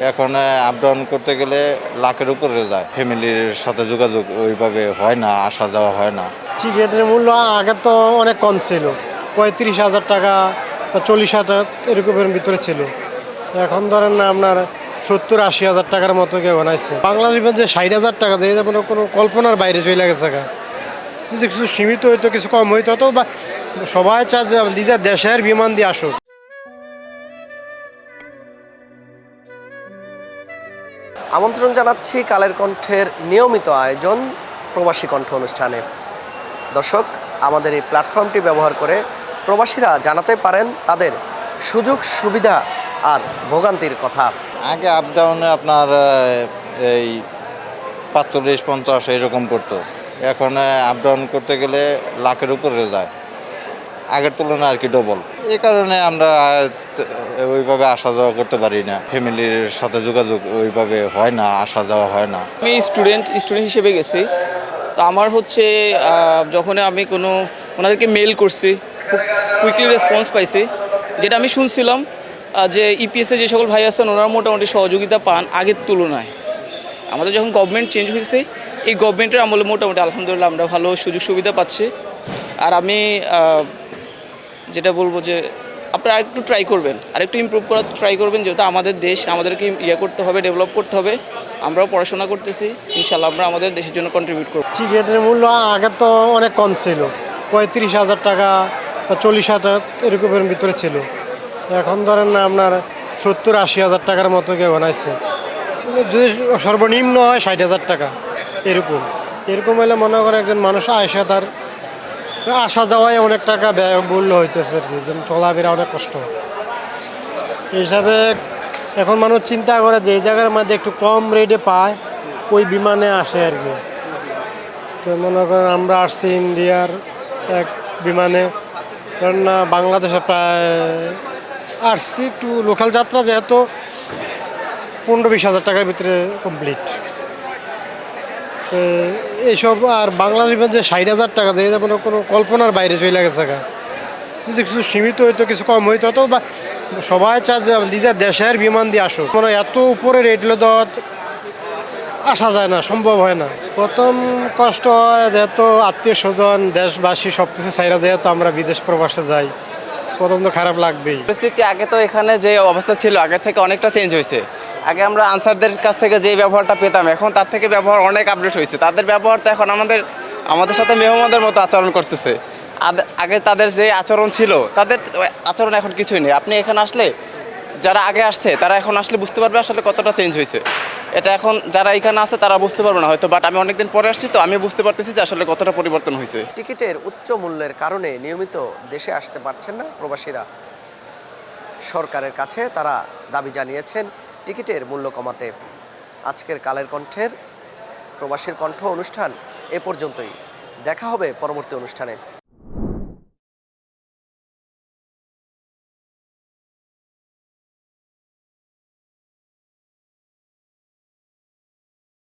এখন up down করতে গেলে লাখের উপরে যায়। ফ্যামিলির সাথে যোগাযোগ ওইভাবে হয় না, আসা যাওয়া হয় না। টিকিটের মূল্য আগে তো অনেক কম ছিল, 35,000 টাকা বা 40,000 এরকমের ভিতরে ছিল। এখন ধরেন না আপনার 70-80,000 টাকার মতো কেউ বানাইছে। বাংলা জীবন যে 60,000 টাকা যে যেমন কোনো কল্পনার বাইরে চলে গেছে গা। যদি কিছু সীমিত হইতো, কিছু কম হইতো তো, বা সবাই চায় যে নিজের দেশের বিমান দিয়ে আসুক। আমন্ত্রণ জানাচ্ছি কালের কণ্ঠের নিয়মিত আয়োজন প্রবাসী কণ্ঠ অনুষ্ঠানে। দর্শক, আমাদের এই প্ল্যাটফর্মটি ব্যবহার করে প্রবাসীরা জানাতে পারেন তাদের সুযোগ সুবিধা আর ভোগান্তির কথা। আগে আপ ডাউনে আপনার এই 45-50 এরকম করতো। এখন আপ ডাউন করতে গেলে লাখের উপরে যায়, আগের তুলনায় আর কি ডবল। এই কারণে আমরা ওইভাবে আসা যাওয়া করতে পারি না, ফ্যামিলির সাথে যোগাযোগ ওইভাবে হয় না, আসা যাওয়া হয় না। আমি স্টুডেন্ট হিসেবে গেছি। তো আমার হচ্ছে যখন আমি ওনাদেরকে মেল করছি, খুব কুইকলি রেসপন্স পাইছি। যেটা আমি শুনছিলাম যে ইপিএসে যে সকল ভাই আছেন ওনারা মোটামুটি সহযোগিতা পান আগের তুলনায়। আমাদের যখন গভর্নমেন্ট চেঞ্জ হয়েছে, এই গভর্নমেন্টের আমলে মোটামুটি আলহামদুলিল্লাহ আমরা ভালো সুযোগ সুবিধা পাচ্ছি। আর আমি যেটা বলবো যে আপনারা আরেকটু ট্রাই করবেন, আরেকটু ইমপ্রুভ করার ট্রাই করবেন, যেহেতু আমাদের দেশ, আমাদেরকে করতে হবে, ডেভেলপ করতে হবে। আমরাও পড়াশোনা করতেছি, ইনশাল্লাহ আমরা আমাদের দেশের জন্য কন্ট্রিবিউট করব। টিকিটের মূল্য আগে তো অনেক কম ছিল, 35,000 টাকা বা 40,000 এরকমের ভিতরে ছিল। এখন ধরেন না আপনার 70-80,000 টাকার মতো কেউ বানাইছে। যদি সর্বনিম্ন হয় 60,000 টাকা এরকম হলে মনে করেন একজন মানুষ আয়সা তার আসা যাওয়ায় অনেক টাকা ব্যয়বহুল হইতেছে আর কি, যেমন চলাফেরা অনেক কষ্ট। এই হিসাবে এখন মানুষ চিন্তা করে যে এই জায়গার মধ্যে একটু কম রেটে পায় ওই বিমানে আসে আর কি। তো মনে করেন আমরা আসছি ইন্ডিয়ার এক বিমানে, ধরেন না বাংলাদেশে প্রায় আসছি একটু লোকাল যাত্রা, যেহেতু 15-20 হাজার টাকার ভিতরে কমপ্লিট। তো এইসব আর বাংলা জীবন যে 60,000 টাকা যে যেমন কোনো কল্পনার বাইরে চলে গেছে গা। যদি কিছু সীমিত হইতো, কিছু কম হইতো তো, বা সবাই চায় যে নিজের দেশের বিমান দিয়ে আসুক। মানে এত উপরে রেট হলে তো আসা যায় না, সম্ভব হয় না। প্রথম কষ্ট হয় যেহেতু আত্মীয় স্বজন দেশবাসী সব কিছু চাইরা, যেহেতু আমরা বিদেশ প্রবাসে যাই, প্রথম তো খারাপ লাগবেই। পরিস্থিতি আগে তো এখানে যে অবস্থা ছিল আগের থেকে অনেকটা চেঞ্জ হয়েছে। আগে আমরা আনসারদের কাছ থেকে যে ব্যবহারটা পেতাম, এখন তার থেকে ব্যবহার অনেক আপডেট হয়েছে। তাদের ব্যবহার তো এখন আমাদের সাথে মেহমানদের মতো আচরণ করতেছে। আগে তাদের যে আচরণ ছিল, তাদের আচরণ এখন কিছুই নেই। আপনি এখানে আসলে, যারা আগে আসছে তারা এখন আসলে বুঝতে পারবে আসলে কতটা চেঞ্জ হয়েছে। এটা এখন যারা এখানে আছে তারা বুঝতে পারবে না হয়তো, বাট আমি অনেকদিন পরে আসছি তো আমি বুঝতে পারতেছি যে আসলে কতটা পরিবর্তন হয়েছে। টিকিটের উচ্চ মূল্যের কারণে নিয়মিত দেশে আসতে পারছেন না প্রবাসীরা। সরকারের কাছে তারা দাবি জানিয়েছেন টিকিটের মূল্য কমাতে। আজকের কালের কণ্ঠের প্রবাসীর কণ্ঠ অনুষ্ঠান এ পর্যন্তই। দেখা হবে পরবর্তী অনুষ্ঠানে।